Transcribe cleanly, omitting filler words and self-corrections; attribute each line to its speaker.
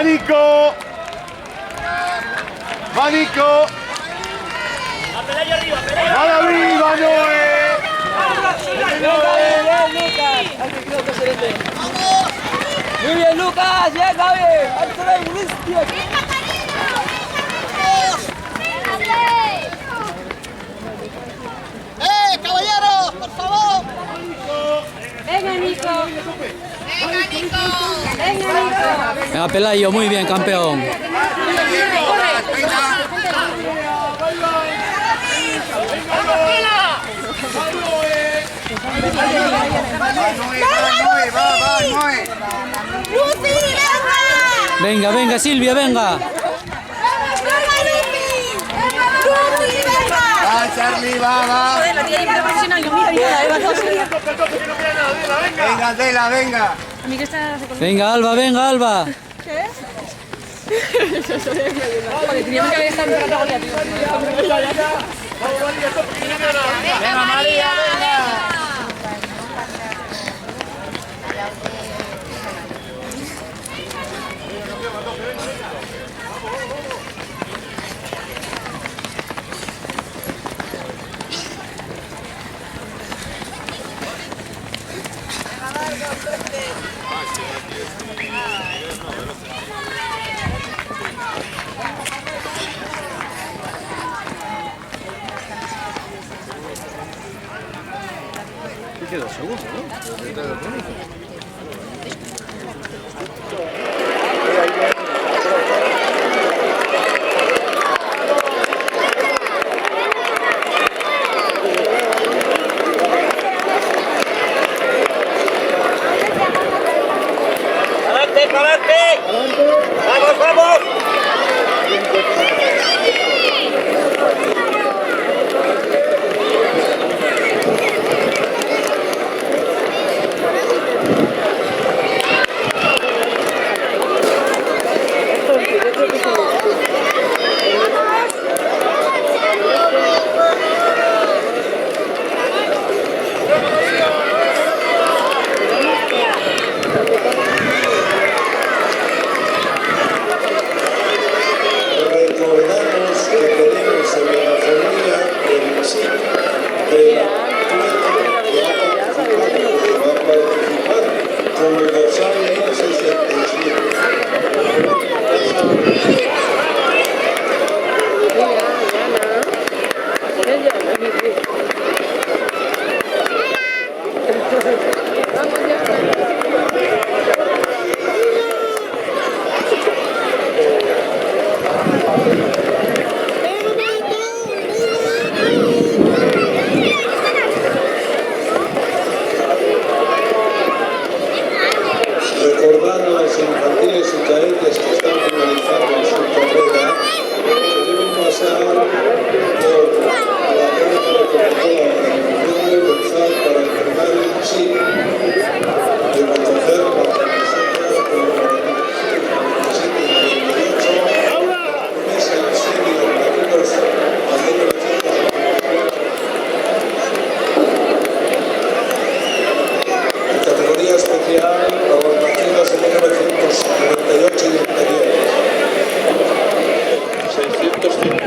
Speaker 1: Manico. Manico. ¡Van arriba, Noé!
Speaker 2: Muy bien, Lucas, llega bien.
Speaker 3: Caballeros, por favor!
Speaker 4: Venga, Nico.
Speaker 3: ¡Venga, Nico!
Speaker 4: Venga, Nico.
Speaker 2: Venga, Pelayo, muy bien, campeón. Venga, venga, Silvia, venga.
Speaker 1: ¡Va, Charlie, va! Venga, Adela, venga.
Speaker 2: Venga, Alba, venga, Alba.
Speaker 1: Venga, María, venga. ¿Qué quedó? ¿Segundo, no?
Speaker 5: ¡Adelante! ¡Vamos, vamos!
Speaker 6: Recordar a las infantiles y cadetes que están finalizando su carrera que deben pasar por la puerta de Coca-Cola de Gonzal para entregar el chip de recoger la camiseta con la promesa en serio de amigos a 1900. Categoría especial a los nacidos en 1998 y anteriores. 650.